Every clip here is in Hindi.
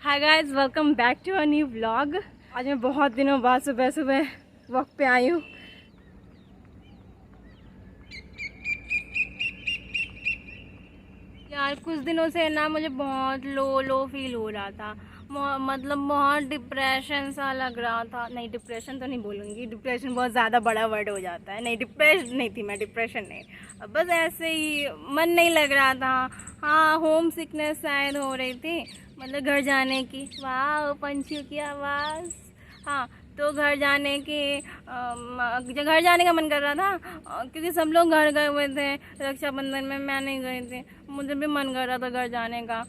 Hi guys, welcome back to a new vlog. आज मैं बहुत दिनों बाद सुबह सुबह वॉक पे आई हूँ। यार कुछ दिनों से ना मुझे बहुत लो फील हो रहा था। मतलब बहुत डिप्रेशन सा लग रहा था। नहीं, डिप्रेशन तो नहीं बोलूँगी, डिप्रेशन बहुत ज़्यादा बड़ा वर्ड हो जाता है। नहीं, डिप्रेस नहीं थी मैं, डिप्रेशन नहीं, बस ऐसे ही मन नहीं लग रहा था। हाँ, होम सिकनेस शायद हो रही थी, मतलब घर जाने की। वाह, पंछियों की आवाज़। हाँ, तो घर जाने का मन कर रहा था, क्योंकि सब लोग घर गए हुए थे रक्षाबंधन में। मैं नहीं गई थी, मुझे भी मन कर रहा था घर जाने का।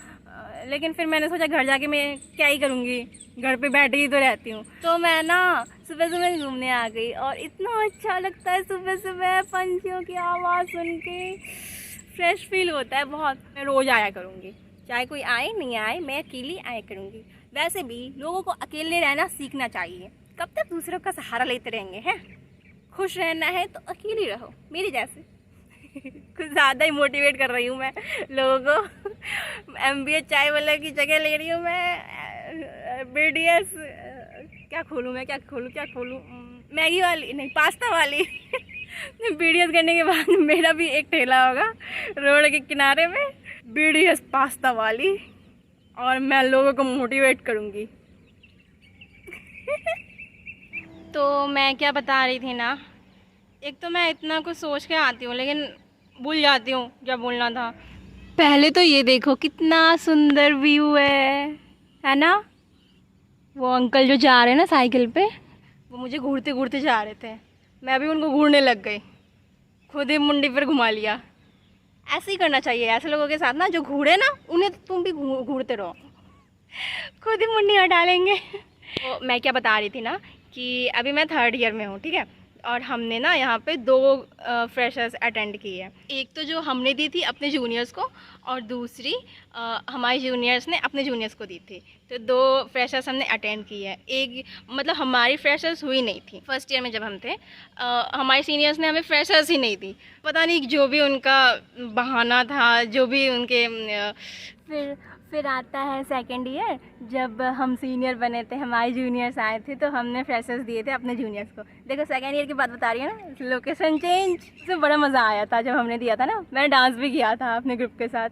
लेकिन फिर मैंने सोचा घर जाके मैं क्या ही करूँगी, घर पे बैठी ही तो रहती हूँ। तो मैं ना सुबह सुबह घूमने आ गई, और इतना अच्छा लगता है सुबह सुबह पंछियों की आवाज़ सुन के। फ्रेश फील होता है बहुत। मैं रोज़ आया करूँगी, चाहे कोई आए नहीं आए, मैं अकेली आया करूँगी। वैसे भी लोगों को अकेले रहना सीखना चाहिए। कब तक दूसरों का सहारा लेते रहेंगे हैं? खुश रहना है तो अकेली रहो, मेरी जैसे। कुछ ज़्यादा ही मोटिवेट कर रही हूँ मैं लोगों को। MBA चाय वाला की जगह ले रही हूँ मैं। BDS क्या खोलूँ मैं, क्या खोलूँ? मैगी वाली नहीं, पास्ता वाली। BDS करने के बाद मेरा भी एक ठेला होगा रोड के किनारे में, BDS पास्ता वाली, और मैं लोगों को मोटिवेट करूँगी। तो मैं क्या बता रही थी ना, एक तो मैं इतना कुछ सोच के आती हूँ लेकिन भूल जाती हूँ क्या बोलना था। पहले तो ये देखो कितना सुंदर व्यू है ना। वो अंकल जो जा रहे हैं ना साइकिल पे, वो मुझे घूरते घूरते जा रहे थे, मैं भी उनको घूरने लग गई, खुद ही मुंडी पर घुमा लिया। ऐसे ही करना चाहिए ऐसे लोगों के साथ ना, जो घूरे ना उन्हें तो तुम भी घूरते रहो, खुद ही मुंडी हटा लेंगे। तो मैं क्या बता रही थी ना कि अभी मैं 3rd ईयर में हूँ, ठीक है। और हमने ना यहाँ पे 2 फ्रेशर्स अटेंड की है। एक तो जो हमने दी थी अपने जूनियर्स को, और दूसरी हमारे जूनियर्स ने अपने जूनियर्स को दी थी। तो 2 फ्रेशर्स हमने अटेंड की है। एक मतलब हमारी फ्रेशर्स हुई नहीं थी 1st ईयर में जब हम थे। हमारे सीनियर्स ने हमें फ्रेशर्स ही नहीं दी, पता नहीं जो भी उनका बहाना था, जो भी उनके। फिर आता है 2nd ईयर, जब हम सीनियर बने थे, हमारे जूनियर्स आए थे, तो हमने फ्रेशर्स दिए थे अपने जूनियर्स को। देखो 2nd ईयर की बात बता रही है ना, लोकेशन चेंज से बड़ा मज़ा आया था जब हमने दिया था ना। मैंने डांस भी किया था अपने ग्रुप के साथ।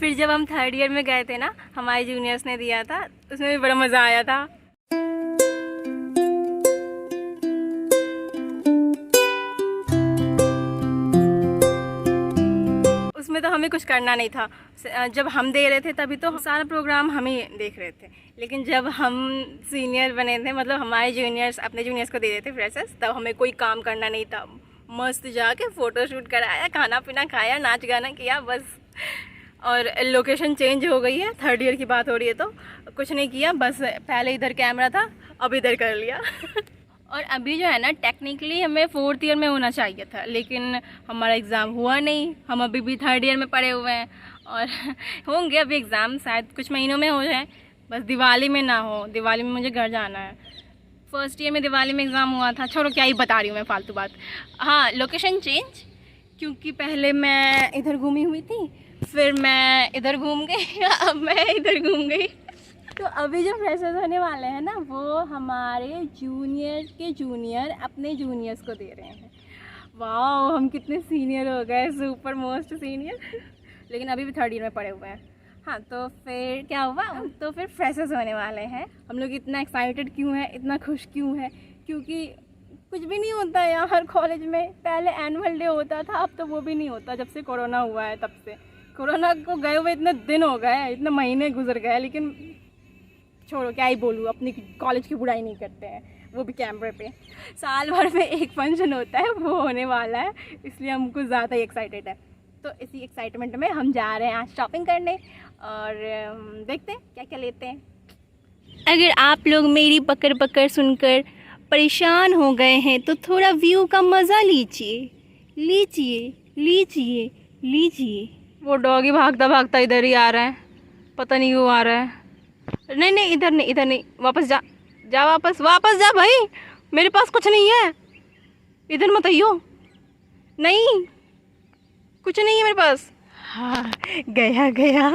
फिर जब हम 3rd ईयर में गए थे ना, हमारे जूनियर्स ने दिया था, उसमें भी बड़ा मज़ा आया था। उसमें तो हमें कुछ करना नहीं था। जब हम दे रहे थे तभी तो सारा प्रोग्राम हम ही देख रहे थे। लेकिन जब हम सीनियर बने थे, मतलब हमारे जूनियर्स अपने जूनियर्स को दे रहे थे फ्रेशर्स, तब हमें कोई काम करना नहीं था। मस्त जाके फ़ोटो शूट कराया, खाना पीना खाया, नाच गाना किया, बस। और लोकेशन चेंज हो गई है, 3rd ईयर की बात हो रही है, तो कुछ नहीं किया, बस पहले इधर कैमरा था, अब इधर कर लिया। और अभी जो है ना, टेक्निकली हमें 4th ईयर में होना चाहिए था, लेकिन हमारा एग्ज़ाम हुआ नहीं। हम अभी भी 3rd ईयर में पढ़े हुए हैं, और होंगे अभी एग्ज़ाम, शायद कुछ महीनों में हो जाए, बस दिवाली में ना हो। दिवाली में मुझे घर जाना है। 1st ईयर में दिवाली में एग्ज़ाम हुआ था। छोड़ो, क्या ही बता रही हूँ मैं फालतू बात। हाँ, लोकेशन चेंज, क्योंकि पहले मैं इधर घूमी हुई थी, फिर मैं इधर घूम गई, अब मैं इधर घूम गई। तो अभी जो फ्रेशर्स होने वाले हैं ना, वो हमारे जूनियर के जूनियर अपने जूनियर्स को दे रहे हैं। वाह, हम कितने सीनियर हो गए, सुपर मोस्ट सीनियर। लेकिन अभी भी 3rd ईयर में पढ़े हुए हैं। हाँ, तो फिर क्या हुआ, तो फिर फ्रेशर्स होने वाले हैं। हम लोग इतना एक्साइटेड क्यों है, इतना खुश क्यों है? क्योंकि कुछ भी नहीं होता है यार कॉलेज में। पहले एनुअल डे होता था, अब तो वो भी नहीं होता जब से कोरोना हुआ है, तब से कोरोना को गए हुए इतने दिन हो गए, इतने महीने गुजर गए, लेकिन छोड़ो क्या ही बोलूँ, अपनी कॉलेज की बुराई नहीं करते हैं, वो भी कैमरे पे। साल भर में एक फंक्शन होता है, वो होने वाला है, इसलिए हम कुछ ज़्यादा ही एक्साइटेड है। तो इसी एक्साइटमेंट में हम जा रहे हैं आज शॉपिंग करने और देखते हैं क्या क्या लेते हैं। अगर आप लोग मेरी बकर बकर सुनकर परेशान हो गए हैं तो थोड़ा व्यू का मज़ा लीजिए लीजिए लीजिए लीजिए। वो डॉगी भागता भागता इधर ही आ रहा है, पता नहीं क्यों आ रहा है। नहीं नहीं इधर नहीं, इधर नहीं, वापस जा जा, वापस वापस जा भाई, मेरे पास कुछ नहीं है, इधर मत आइयो, नहीं कुछ नहीं है मेरे पास। हाँ गया गया।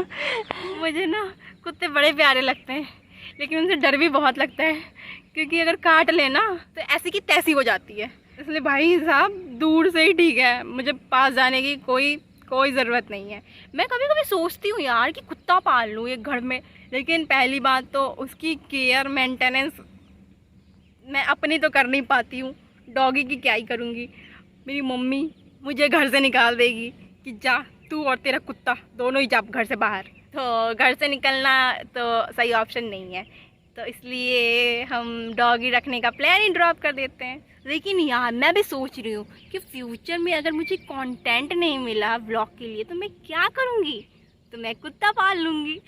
मुझे ना कुत्ते बड़े प्यारे लगते हैं, लेकिन उनसे डर भी बहुत लगता है, क्योंकि अगर काट लेना तो ऐसी की तैसी हो जाती है। इसलिए भाई साहब दूर से ही ठीक है, मुझे पास जाने की कोई ज़रूरत नहीं है। मैं कभी कभी सोचती हूँ यार कि कुत्ता पाल लूँ एक घर में, लेकिन पहली बात तो उसकी केयर मेंटेनेंस मैं अपनी तो कर नहीं पाती हूँ, डॉगी की क्या ही करूँगी। मेरी मम्मी मुझे घर से निकाल देगी कि जा तू और तेरा कुत्ता दोनों ही जा घर से बाहर। तो घर से निकलना तो सही ऑप्शन नहीं है, तो इसलिए हम डॉगी रखने का प्लान ही ड्रॉप कर देते हैं। लेकिन यार मैं भी सोच रही हूँ कि फ्यूचर में अगर मुझे कंटेंट नहीं मिला ब्लॉग के लिए तो मैं क्या करूँगी, तो मैं कुत्ता पाल लूँगी।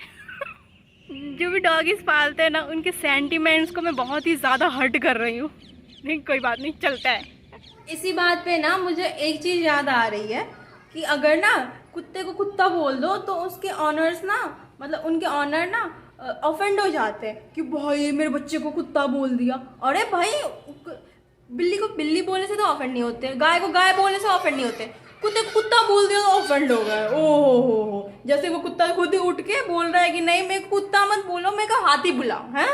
जो भी डॉगीज पालते हैं ना, उनके सेंटिमेंट्स को मैं बहुत ही ज़्यादा हर्ट कर रही हूँ, लेकिन कोई बात नहीं, चलता है। इसी बात पे ना मुझे एक चीज़ याद आ रही है कि अगर ना कुत्ते को कुत्ता बोल दो तो उसके ऑनर्स ना, मतलब उनके ऑनर ना ऑफेंड हो जाते हैं कि भाई मेरे बच्चे को कुत्ता बोल दिया। अरे भाई बिल्ली को बिल्ली बोलने से तो ऑफेंड नहीं होते, गाय को गाय बोलने से ऑफेंड नहीं होते, कुत्ते को कुत्ता बोल दिया तो ऑफेंड हो गए। ओहो हो, जैसे वो कुत्ता खुद ही उठ के बोल रहा है कि नहीं मेरे को कुत्ता मत बोलो, मेरे को हाथी बुलाओ। हैं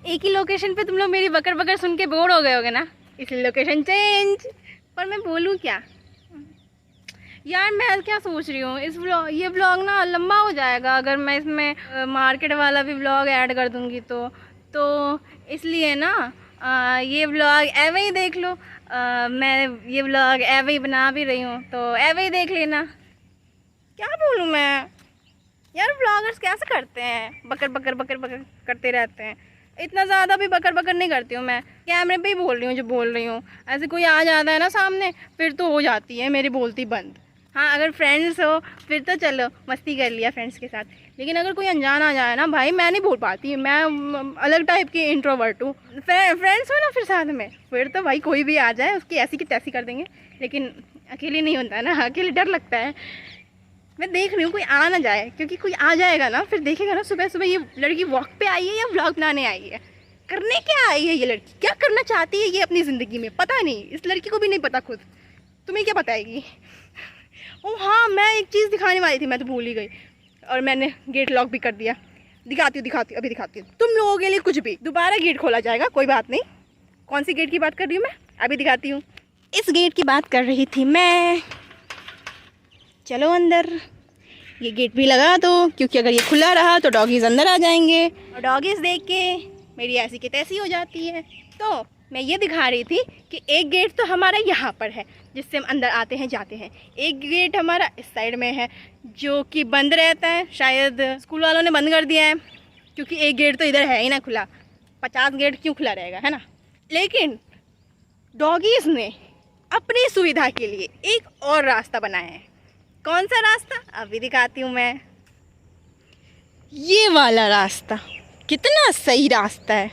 एक ही लोकेशन पे तुम लोग मेरी बकर बकर सुन के बोर हो गए होगे ना, इसलिए लोकेशन चेंज। पर मैं बोलूँ क्या यार, मैं क्या सोच रही हूँ, ये व्लॉग ना लंबा हो जाएगा अगर मैं इसमें मार्केट वाला भी व्लॉग ऐड कर दूँगी तो इसलिए ना ये व्लॉग एवे ही देख लो। मैं ये व्लॉग एवे ही बना भी रही हूँ, तो एवे ही देख लेना। क्या बोलूँ मैं यार, व्लॉगर्स कैसे करते हैं, बकर बकर बकर बकर करते रहते हैं। इतना ज़्यादा भी बकर बकर नहीं करती हूँ मैं, कैमरे पे ही बोल रही हूँ जो बोल रही हूँ। ऐसे कोई आ जाता है ना सामने, फिर तो हो जाती है मेरी बोलती बंद। हाँ अगर फ्रेंड्स हो फिर तो चलो मस्ती कर लिया फ्रेंड्स के साथ, लेकिन अगर कोई अनजान आ जाए ना भाई, मैं नहीं बोल पाती, मैं अलग टाइप की इंट्रोवर्ट हूँ। फ्रेंड्स हो ना फिर साथ में, फिर तो भाई कोई भी आ जाए उसकी ऐसी की तैसी कर देंगे, लेकिन अकेले नहीं होता ना, अकेले डर लगता है। मैं देख रही हूँ कोई आ ना जाए, क्योंकि कोई आ जाएगा ना फिर देखेगा ना सुबह सुबह ये लड़की वॉक पे आई है या व्लॉग बनाने आई है, करने क्या आई है ये लड़की, क्या करना चाहती है ये अपनी ज़िंदगी में, पता नहीं, इस लड़की को भी नहीं पता खुद, तुम्हें क्या बताएगी। ओह हाँ मैं एक चीज़ दिखाने वाली थी, मैं तो भूल ही गई, और मैंने गेट लॉक भी कर दिया। दिखाती हूँ अभी दिखाती हूँ तुम लोगों के लिए, कुछ भी दोबारा गेट खोला जाएगा, कोई बात नहीं। कौन सी गेट की बात कर रही हूँ मैं, अभी दिखाती हूँ। इस गेट की बात कर रही थी मैं, चलो अंदर। ये गेट भी लगा दो, क्योंकि अगर ये खुला रहा तो डॉगीज़ अंदर आ जाएंगे, और डॉगीज़ देख के मेरी ऐसी की तैसी हो जाती है। तो मैं ये दिखा रही थी कि एक गेट तो हमारा यहाँ पर है जिससे हम अंदर आते हैं जाते हैं, एक गेट हमारा इस साइड में है जो कि बंद रहता है, शायद स्कूल वालों ने बंद कर दिया है, क्योंकि एक गेट तो इधर है ही ना खुला, 50 गेट क्यों खुला रहेगा, है ना। लेकिन डॉगीज़ ने अपनी सुविधा के लिए एक और रास्ता बनाया है। कौन सा रास्ता, अभी दिखाती हूँ मैं। ये वाला रास्ता कितना सही रास्ता है,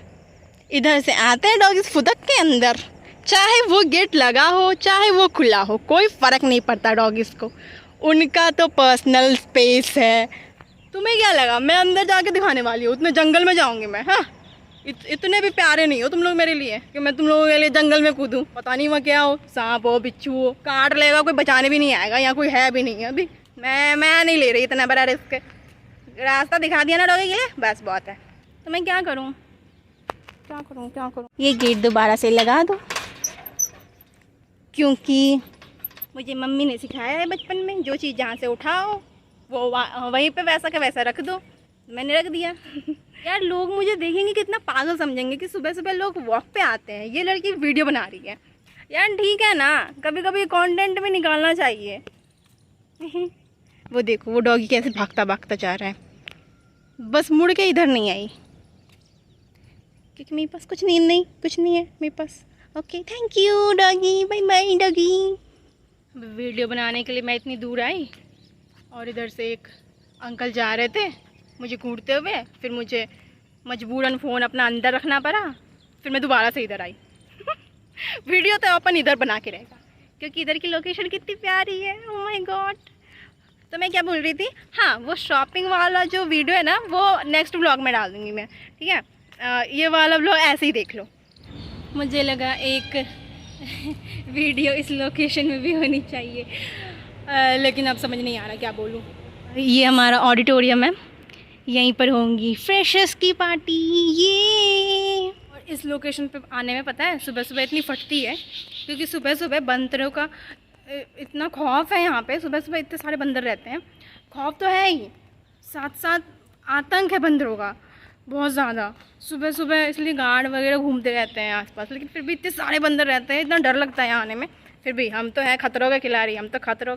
इधर से आते हैं डॉगीज़ फुदक के अंदर, चाहे वो गेट लगा हो चाहे वो खुला हो, कोई फ़र्क नहीं पड़ता डॉगीज़ को, उनका तो पर्सनल स्पेस है। तुम्हें क्या लगा मैं अंदर जाके दिखाने वाली हूँ, उतने जंगल में जाऊँगी मैं, हाँ इतने भी प्यारे नहीं हो तुम लोग मेरे लिए कि मैं तुम लोगों के लिए जंगल में कूदूँ, पता नहीं वहाँ क्या हो, सांप हो बिच्छू हो, काट लेगा, कोई बचाने भी नहीं आएगा, यहाँ कोई है भी नहीं है अभी। मैं नहीं ले रही इतना बड़ा रिस्क, रास्ता दिखा दिया ना डॉगी के लिए, बस बहुत है। तो मैं क्या करूँ, ये गेट दोबारा से लगा दो, क्योंकि मुझे मम्मी ने सिखाया है बचपन में, जो चीज़ जहाँ से उठाओ वो वहीं पे वैसा का वैसा रख दो, मैंने रख दिया। यार लोग मुझे देखेंगे कितना पागल समझेंगे कि सुबह सुबह लोग वॉक पे आते हैं, ये लड़की वीडियो बना रही है। यार ठीक है ना, कभी कभी कंटेंट भी निकालना चाहिए। वो देखो वो डॉगी कैसे भागता भागता जा रहा है, बस मुड़ के इधर नहीं आई क्योंकि मेरे पास कुछ नहीं कुछ नहीं है मेरे पास। Okay thank you doggy, bye bye doggy. Video बनाने के लिए मैं इतनी दूर आई और इधर से एक अंकल जा रहे थे मुझे घूरते हुए, फिर मुझे मजबूरन फ़ोन अपना अंदर रखना पड़ा, फिर मैं दोबारा से इधर आई। वीडियो तो अपन इधर बना के रहेगा क्योंकि इधर की लोकेशन कितनी प्यारी है। Oh my God. तो मैं क्या बोल रही थी, हाँ वो शॉपिंग वाला जो वीडियो है ना वो नेक्स्ट व्लॉग में डाल दूँगी मैं, ठीक है। ये वाला व्लॉग ऐसे ही देख लो। मुझे लगा एक वीडियो इस लोकेशन में भी होनी चाहिए, लेकिन अब समझ नहीं आ रहा क्या बोलूँ। ये हमारा ऑडिटोरियम है, यहीं पर होंगी फ्रेशर्स की पार्टी ये। और इस लोकेशन पे आने में पता है सुबह सुबह इतनी फटती है क्योंकि सुबह सुबह बंदरों का इतना खौफ है यहाँ पे। सुबह सुबह इतने सारे बंदर रहते हैं, खौफ तो है ही, साथ साथ आतंक है बंदरों का बहुत ज़्यादा सुबह सुबह, इसलिए गार्ड वगैरह घूमते रहते हैं आसपास। लेकिन फिर भी इतने सारे बंदर रहते हैं, इतना डर लगता है यहाँ आने में। फिर भी हम तो हैं खतरों के खिलाड़ी, हम तो खतरों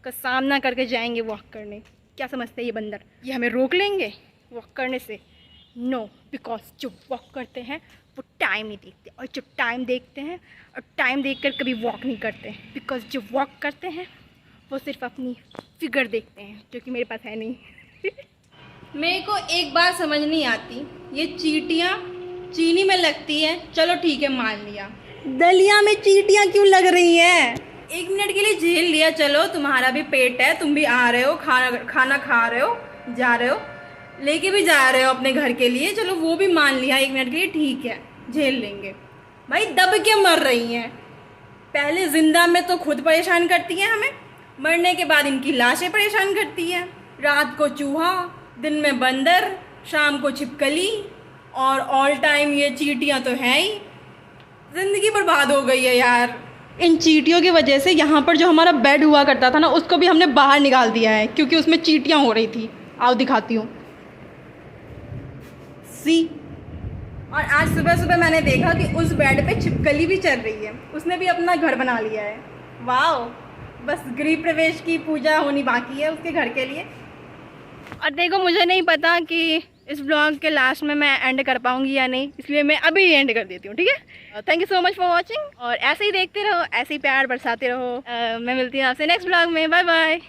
का सामना करके जाएंगे वॉक करने। क्या समझते हैं ये बंदर, ये हमें रोक लेंगे वॉक करने से? नो, बिकॉज जो वॉक करते हैं वो टाइम नहीं देखते, और जो टाइम देखते हैं और टाइम देखकर कभी वॉक नहीं करते। बिकॉज जो वॉक करते हैं वो सिर्फ अपनी फिगर देखते हैं, जो कि मेरे पास है नहीं। मेरे को एक बात समझ नहीं आती, ये चींटियाँ चीनी में लगती हैं, चलो ठीक है मान लिया, दलिया में चींटियाँ क्यों लग रही हैं? 1 मिनट के लिए झेल लिया, चलो तुम्हारा भी पेट है, तुम भी आ रहे हो, खाना खा रहे हो, जा रहे हो, लेके भी जा रहे हो अपने घर के लिए, चलो वो भी मान लिया 1 मिनट के लिए, ठीक है झेल लेंगे। भाई दब के मर रही हैं, पहले जिंदा में तो खुद परेशान करती हैं हमें, मरने के बाद इनकी लाशें परेशान करती हैं। रात को चूहा, दिन में बंदर, शाम को छिपकली, और ऑल टाइम ये चींटियाँ तो हैं ही। ज़िंदगी बर्बाद हो गई है यार। इन चींटियों की वजह से यहाँ पर जो हमारा बेड हुआ करता था ना, उसको भी हमने बाहर निकाल दिया है क्योंकि उसमें चींटियाँ हो रही थी। आओ दिखाती हूँ, सी। और आज सुबह सुबह मैंने देखा कि उस बेड पे छिपकली भी चल रही है, उसने भी अपना घर बना लिया है। वाह, बस गृह प्रवेश की पूजा होनी बाकी है उसके घर के लिए। और देखो मुझे नहीं पता कि इस ब्लॉग के लास्ट में मैं एंड कर पाऊँगी या नहीं, इसलिए मैं अभी एंड कर देती हूँ, ठीक है। Thank you so much for watching, और ऐसे ही देखते रहो, ऐसे ही प्यार बरसाते रहो। मैं मिलती हूँ आपसे नेक्स्ट ब्लॉग में, बाय बाय।